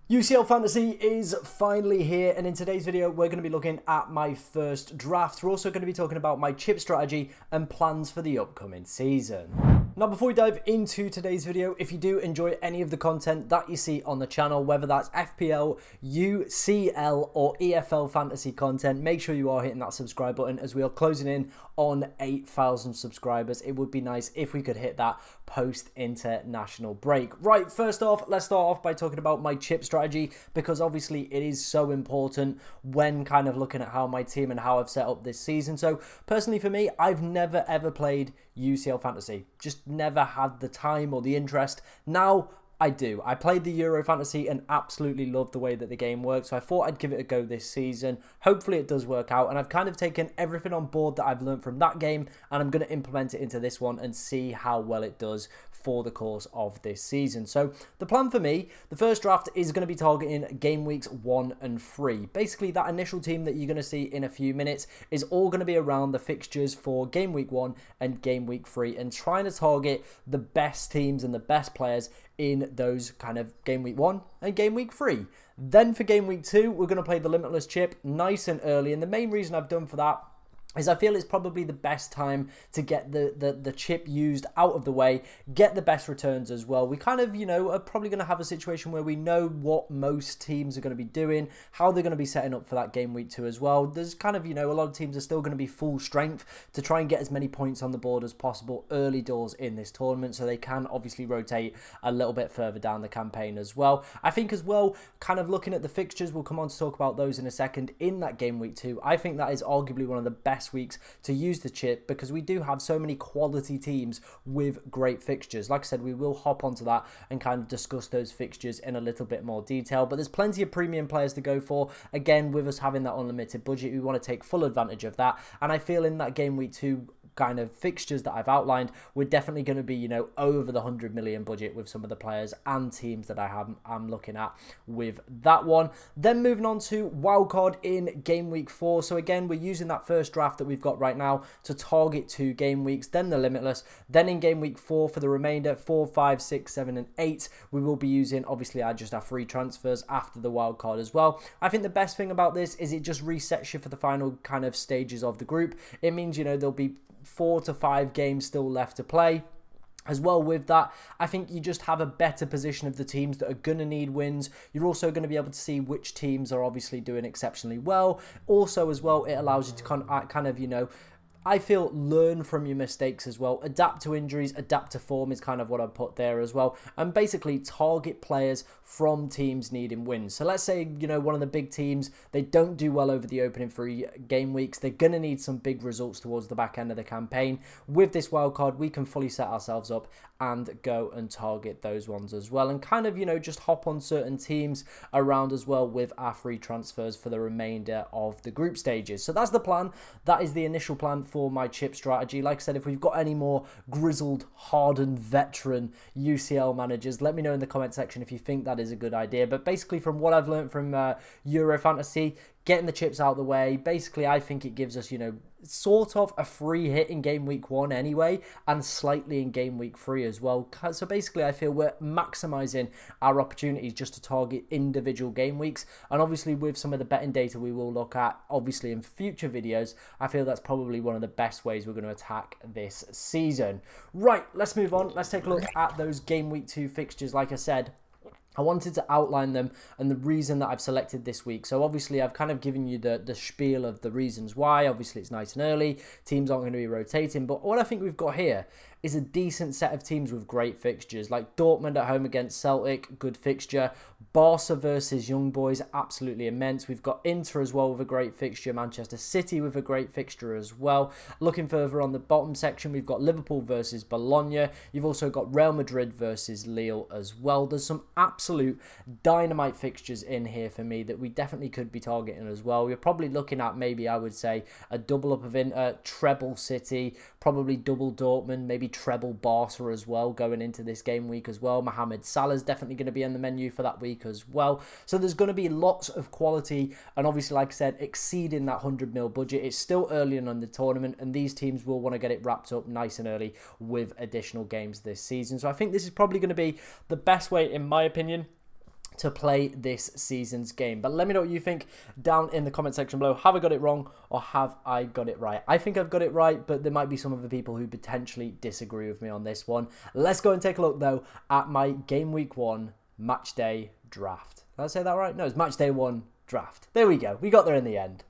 UCL Fantasy is finally here, and in today's video we're going to be looking at my first draft. We're also going to be talking about my chip strategy and plans for the upcoming season. Now, before we dive into today's video, if you do enjoy any of the content that you see on the channel, whether that's FPL, UCL or EFL fantasy content, make sure you are hitting that subscribe button as we are closing in on 8,000 subscribers. It would be nice if we could hit that post-international break. Right, first off, let's start off by talking about my chip strategy, because obviously it is so important when kind of looking at how my team and how I've set up this season. So personally for me, I've never ever played UCL Fantasy. Just never had the time or the interest. Now I do. I played the Euro Fantasy and absolutely loved the way that the game works. So I thought I'd give it a go this season. Hopefully it does work out. And I've kind of taken everything on board that I've learned from that game, and I'm going to implement it into this one and see how well it does for the course of this season. So the plan for me, the first draft is going to be targeting game weeks 1 and 3. Basically that initial team that you're going to see in a few minutes is all going to be around the fixtures for game week 1 and game week 3, and trying to target the best teams and the best players in those kind of game week 1 and game week 3. Then for game week 2, we're going to play the Limitless chip nice and early, and the main reason I've done for that is I feel it's probably the best time to get the chip used out of the way, get the best returns as well. We kind of, are probably going to have a situation where we know what most teams are going to be doing, how they're going to be setting up for that game week 2 as well. There's kind of, a lot of teams are still going to be full strength to try and get as many points on the board as possible early doors in this tournament, so they can obviously rotate a little bit further down the campaign as well. I think as well, kind of looking at the fixtures, we'll come on to talk about those in a second, in that game week 2, I think that is arguably one of the best weeks to use the chip, because we do have so many quality teams with great fixtures. Like I said, we will hop onto that and kind of discuss those fixtures in a little bit more detail, but there's plenty of premium players to go for. Again, with us having that unlimited budget, we want to take full advantage of that, and I feel in that game week 2 kind of fixtures that I've outlined, we're definitely going to be, over the 100 million budget with some of the players and teams that I'm looking at with that one. Then moving on to wildcard in game week 4. So again, we're using that first draft that we've got right now to target 2 game weeks, then the Limitless. Then in game week 4 for the remainder, 4, 5, 6, 7 and 8, we will be using, obviously, our free transfers after the wildcard as well. I think the best thing about this is it just resets you for the final kind of stages of the group. It means, there'll be 4 to 5 games still left to play. As well with that, I think you just have a better position of the teams that are going to need wins. You're also going to be able to see which teams are obviously doing exceptionally well. Also as well, it allows you to kind of, I feel, learn from your mistakes as well. Adapt to injuries, adapt to form is kind of what I put there as well. And basically target players from teams needing wins. So let's say, one of the big teams, they don't do well over the opening 3 game weeks. They're going to need some big results towards the back end of the campaign. With this wildcard, we can fully set ourselves up and go and target those ones as well. And kind of, just hop on certain teams around as well with our free transfers for the remainder of the group stages. So that's the plan. That is the initial plan for my chip strategy. Like I said, if we've got any more grizzled, hardened, veteran UCL managers, let me know in the comment section if you think that is a good idea. But basically, from what I've learned from Euro Fantasy, getting the chips out of the way, basically I think it gives us, sort of a free hit in game week 1 anyway, and slightly in game week 3 as well. So basically I feel we're maximizing our opportunities just to target individual game weeks, and obviously with some of the betting data we will look at obviously in future videos, I feel that's probably one of the best ways we're going to attack this season. Right, let's move on. Let's take a look at those game week 2 fixtures. Like I said, I wanted to outline them and the reason that I've selected this week. So obviously I've kind of given you the spiel of the reasons why. Obviously it's nice and early. Teams aren't going to be rotating. But what I think we've got here is a decent set of teams with great fixtures. Like Dortmund at home against Celtic, good fixture. Barca versus Young Boys, absolutely immense. We've got Inter as well with a great fixture. Manchester City with a great fixture as well. Looking further on the bottom section, we've got Liverpool versus Bologna. You've also got Real Madrid versus Lille as well. There's some absolute dynamite fixtures in here for me that we definitely could be targeting as well. We're probably looking at maybe, I would say, a double up of Inter, treble City, probably double Dortmund, maybe treble Barca as well going into this game week as well. Mohamed Salah's definitely going to be on the menu for that week as well. So there's going to be lots of quality, and obviously, like I said, exceeding that 100 mil budget. It's still early in the tournament, and these teams will want to get it wrapped up nice and early with additional games this season. So I think this is probably going to be the best way, in my opinion, to play this season's game. But let me know what you think down in the comment section below. Have I got it wrong or have I got it right? I think I've got it right, but there might be some other people who potentially disagree with me on this one. Let's go and take a look though at my game week 1 match day draft. Did I say that right? No, it's match day 1 draft. There we go. We got there in the end.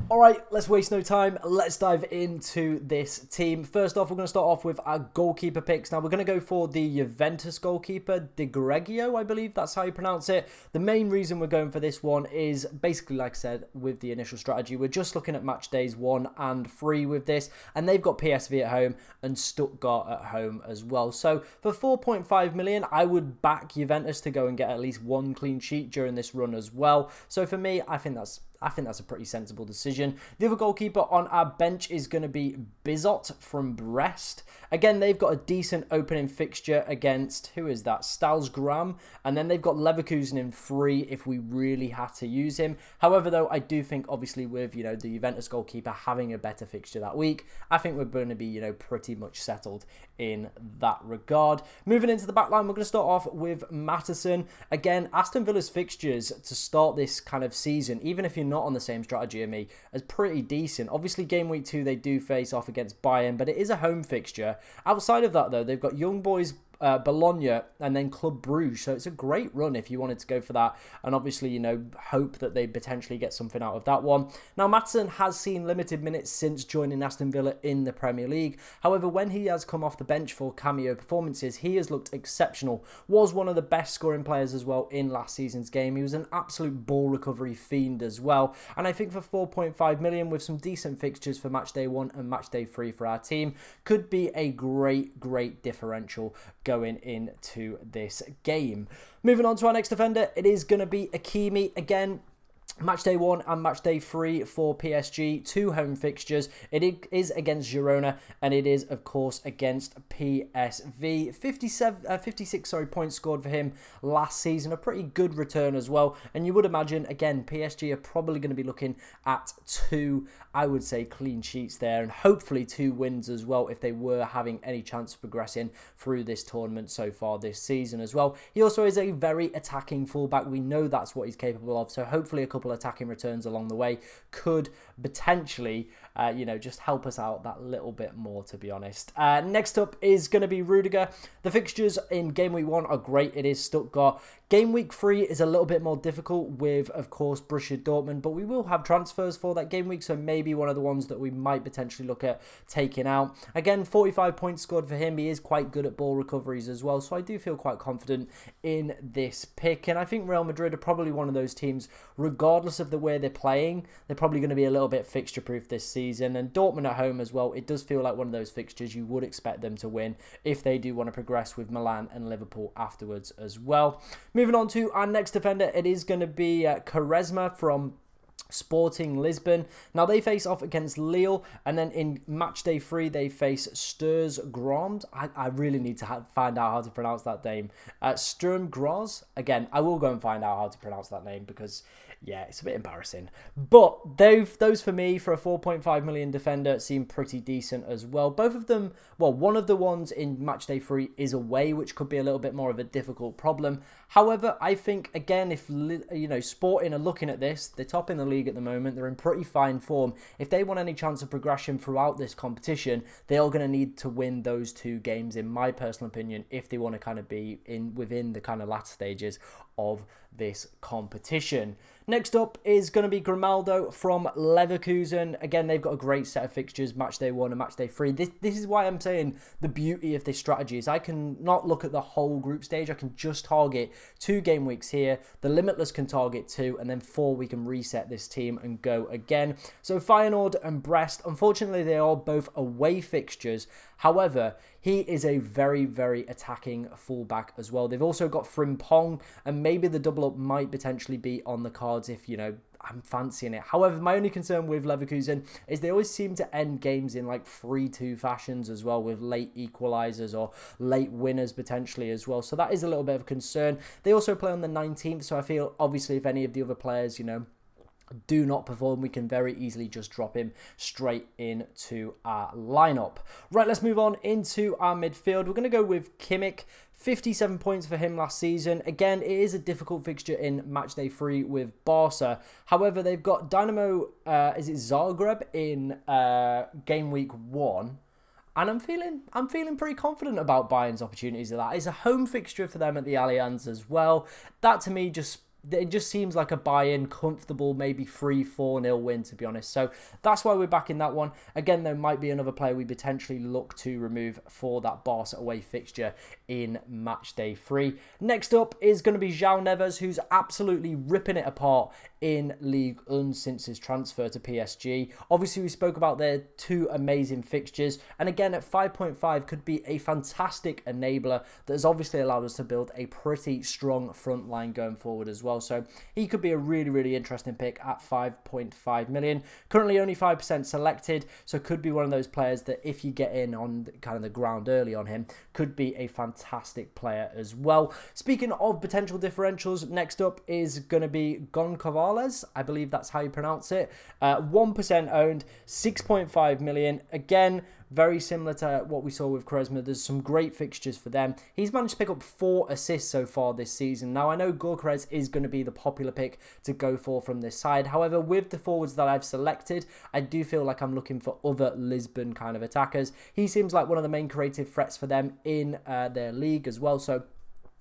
Alright, let's waste no time. Let's dive into this team. First off, we're going to start off with our goalkeeper picks. Now, we're going to go for the Juventus goalkeeper, De Gregio, I believe that's how you pronounce it. The main reason we're going for this one is basically, like I said, with the initial strategy. We're just looking at match days 1 and 3 with this, and they've got PSV at home and Stuttgart at home as well. So, for 4.5 million, I would back Juventus to go and get at least 1 clean sheet during this run as well. So, for me, I think that's a pretty sensible decision. The other goalkeeper on our bench is going to be Bizot from Brest. Again, they've got a decent opening fixture against, who is that? Stalsgram. And then they've got Leverkusen in free if we really had to use him. However, though, I do think, obviously, with, the Juventus goalkeeper having a better fixture that week, I think we're going to be, pretty much settled in that regard. Moving into the back line, we're going to start off with Matteson. Again, Aston Villa's fixtures to start this kind of season, even if you're not on the same strategy as me, is pretty decent. Obviously, game week 2, they do face off against Bayern, but it is a home fixture. Outside of that, though, they've got Young Boys, Bologna, and then Club Brugge. So it's a great run if you wanted to go for that. And obviously, hope that they potentially get something out of that one. Now, Maatsen has seen limited minutes since joining Aston Villa in the Premier League. However, when he has come off the bench for cameo performances, he has looked exceptional. Was one of the best scoring players as well in last season's game. He was an absolute ball recovery fiend as well. And I think for 4.5 million with some decent fixtures for match day 1 and match day 3 for our team, could be a great differential going into this game. Moving on to our next defender, it is going to be Hakimi. Again, match day 1 and match day 3 for PSG, 2 home fixtures. It is against Girona and it is, of course, against PSV. 56 points scored for him last season. A pretty good return as well. And you would imagine, again, PSG are probably going to be looking at 2, I would say, clean sheets there, and hopefully 2 wins as well if they were having any chance of progressing through this tournament so far this season as well. He also is a very attacking fullback. We know that's what he's capable of, so hopefully a couple attacking returns along the way could potentially just help us out that little bit more, to be honest. Next up is going to be Rudiger. The fixtures in game week 1 are great. It is Stuttgart. Game week 3 is a little bit more difficult with, of course, Borussia Dortmund, but we will have transfers for that game week, so maybe one of the ones that we might potentially look at taking out. Again, 45 points scored for him. He is quite good at ball recoveries as well, so I do feel quite confident in this pick. And I think Real Madrid are probably one of those teams, regardless of the way they're playing, they're probably going to be a little bit fixture-proof this season. And Dortmund at home as well, it does feel like one of those fixtures you would expect them to win if they do want to progress with Milan and Liverpool afterwards as well. Moving on to our next defender, it is going to be Quaresma from Sporting Lisbon. Now they face off against Lille, and then in match day 3 they face Sturs Graz. I really need to find out how to pronounce that name. Sturm Graz. Again, I will go and find out how to pronounce that name because yeah, it's a bit embarrassing. But those for me, for a 4.5 million defender, seem pretty decent as well. Both of them, well, one of the ones in match day 3 is away, which could be a little bit more of a difficult problem. However, I think, again, if, Sporting are looking at this, they're top in the league at the moment, they're in pretty fine form. If they want any chance of progression throughout this competition, they are going to need to win those 2 games, in my personal opinion, if they want to kind of be within the kind of latter stages of this competition. Next up is going to be Grimaldo from Leverkusen. Again, they've got a great set of fixtures, match day 1 and match day 3. This is why I'm saying the beauty of this strategy is I can not look at the whole group stage. I can just target 2 game weeks here. The Limitless can target 2, and then 4 we can reset this team and go again. So Feyenoord and Brest, unfortunately, they are both away fixtures. However, he is a very attacking fullback as well. They've also got Frimpong, and maybe the double up might potentially be on the cards if, I'm fancying it. However, my only concern with Leverkusen is they always seem to end games in like 3-2 fashions as well, with late equalizers or late winners potentially as well. So that is a little bit of a concern. They also play on the 19th, so I feel obviously if any of the other players, do not perform, we can very easily just drop him straight into our lineup. Right, let's move on into our midfield. We're going to go with Kimmich. 57 points for him last season. Again, it is a difficult fixture in Matchday 3 with Barca. However, they've got Dynamo, is it Zagreb in game week 1. And I'm feeling pretty confident about Bayern's opportunities of that. It's a home fixture for them at the Allianz as well. That to me it just seems like a buy-in, comfortable, maybe 3-4-0 win, to be honest. So that's why we're backing that one. Again, there might be another player we potentially look to remove for that Barca away fixture in Matchday 3. Next up is going to be João Neves, who's absolutely ripping it apart in Ligue 1 since his transfer to PSG. Obviously, we spoke about their 2 amazing fixtures. And again, at 5.5 could be a fantastic enabler that has obviously allowed us to build a pretty strong front line going forward as well. So he could be a really, really interesting pick at 5.5 million. Currently only 5% selected, so could be one of those players that if you get in on kind of the ground early on him, could be a fantastic player as well. Speaking of potential differentials, next up is going to be Goncalves. I believe that's how you pronounce it. 1% owned, 6.5 million. Again, very similar to what we saw with Quaresma. There's some great fixtures for them. He's managed to pick up 4 assists so far this season. Now, I know Gyökeres is going to be the popular pick to go for from this side. However, with the forwards that I've selected, I do feel like I'm looking for other Lisbon kind of attackers. He seems like one of the main creative threats for them in their league as well. So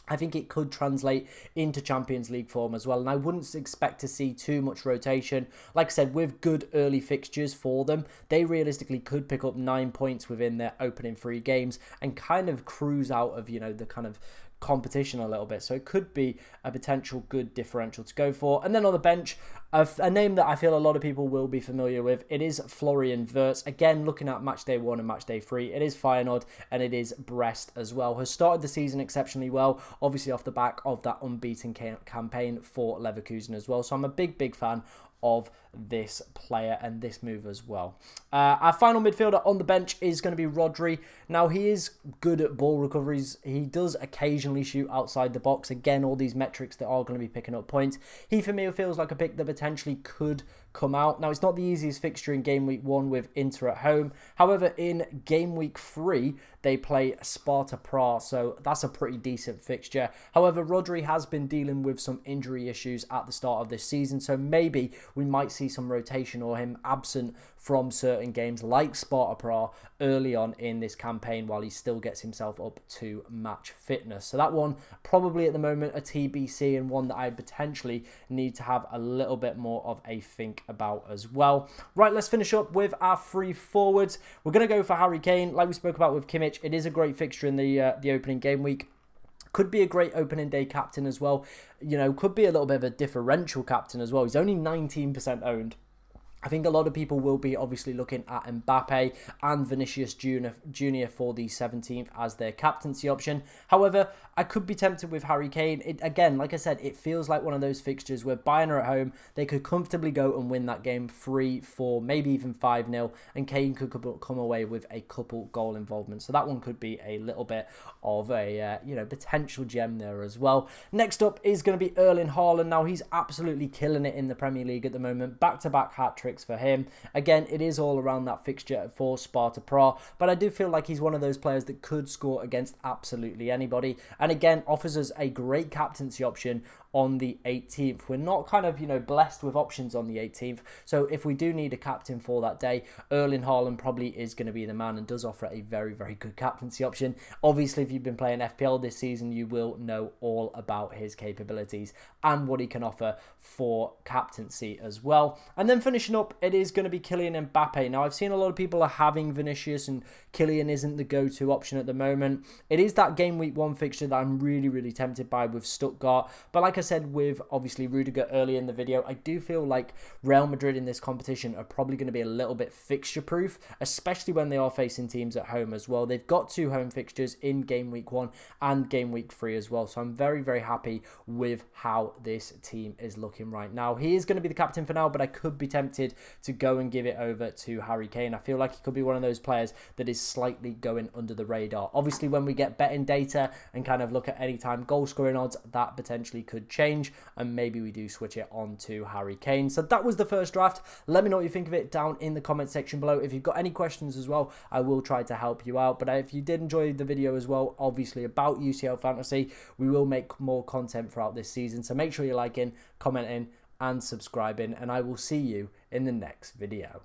I think it could translate into Champions League form as well. And I wouldn't expect to see too much rotation. Like I said, with good early fixtures for them, they realistically could pick up 9 points within their opening 3 games and kind of cruise out of, you know, the kind of competition a little bit. So it could be a potential good differential to go for. And then on the bench, a name that I feel a lot of people will be familiar with, it is Florian Wirtz. Again, looking at Matchday 1 and Matchday 3, it is Feyenoord and it is Brest as well. Has started the season exceptionally well, obviously off the back of that unbeaten campaign for Leverkusen as well. So I'm a big fan of this player and this move as well. Our final midfielder on the bench is going to be Rodri. Now, he is good at ball recoveries. He does occasionally shoot outside the box. Again, all these metrics that are going to be picking up points. He, for me, feels like a pick that potentially could come out. Now, it's not the easiest fixture in game week 1 with Inter at home. However, in game week 3, they play Sparta Prague, so that's a pretty decent fixture. However, Rodri has been dealing with some injury issues at the start of this season, so maybe we might see some rotation or him absent from certain games like Sparta Prague early on in this campaign while he still gets himself up to match fitness. So that one probably at the moment a TBC and one that I potentially need to have a little bit more of a think about as well. Right, let's finish up with our 3 forwards. We're going to go for Harry Kane. Like we spoke about with Kimmich, it is a great fixture in the opening game week. Could be a great opening day captain as well. You know, could be a little bit of a differential captain as well. He's only 19% owned. I think a lot of people will be obviously looking at Mbappe and Vinicius Jr. for the 17th as their captaincy option. However, I could be tempted with Harry Kane. Again, like I said, it feels like one of those fixtures where Bayern are at home. They could comfortably go and win that game 3-4, maybe even 5-0, and Kane could come away with a couple goal involvement. So that one could be a little bit of a potential gem there as well. Next up is going to be Erling Haaland. Now, he's absolutely killing it in the Premier League at the moment. Back-to-back hat-tricks for him. Again, it is all around that fixture for Sparta Prague, but I do feel like he's one of those players that could score against absolutely anybody, and again offers us a great captaincy option on the 18th. We're not kind of, blessed with options on the 18th, so if we do need a captain for that day, Erling Haaland probably is going to be the man and does offer a very good captaincy option. Obviously, if you've been playing FPL this season, you will know all about his capabilities and what he can offer for captaincy as well. And then finishing up, it is going to be Kylian Mbappe. Now, I've seen a lot of people are having Vinicius, and Kylian isn't the go-to option at the moment. It is that game week 1 fixture that I'm really tempted by with Stuttgart. But like I said, with obviously Rudiger early in the video, I do feel like Real Madrid in this competition are probably going to be a little bit fixture-proof, especially when they are facing teams at home as well. They've got 2 home fixtures in game week 1 and game week 3 as well. So I'm very happy with how this team is looking right now. He is going to be the captain for now, but I could be tempted to go and give it over to Harry Kane. I feel like he could be one of those players that is slightly going under the radar. Obviously, when we get betting data and kind of look at anytime goal scoring odds, that potentially could change, and maybe we do switch it on to Harry Kane. So that was the first draft. Let me know what you think of it down in the comment section below. If you've got any questions as well, I will try to help you out. But if you did enjoy the video as well, obviously about UCL Fantasy, we will make more content throughout this season. So make sure you're liking, commenting, and subscribing, and I will see you in the next video.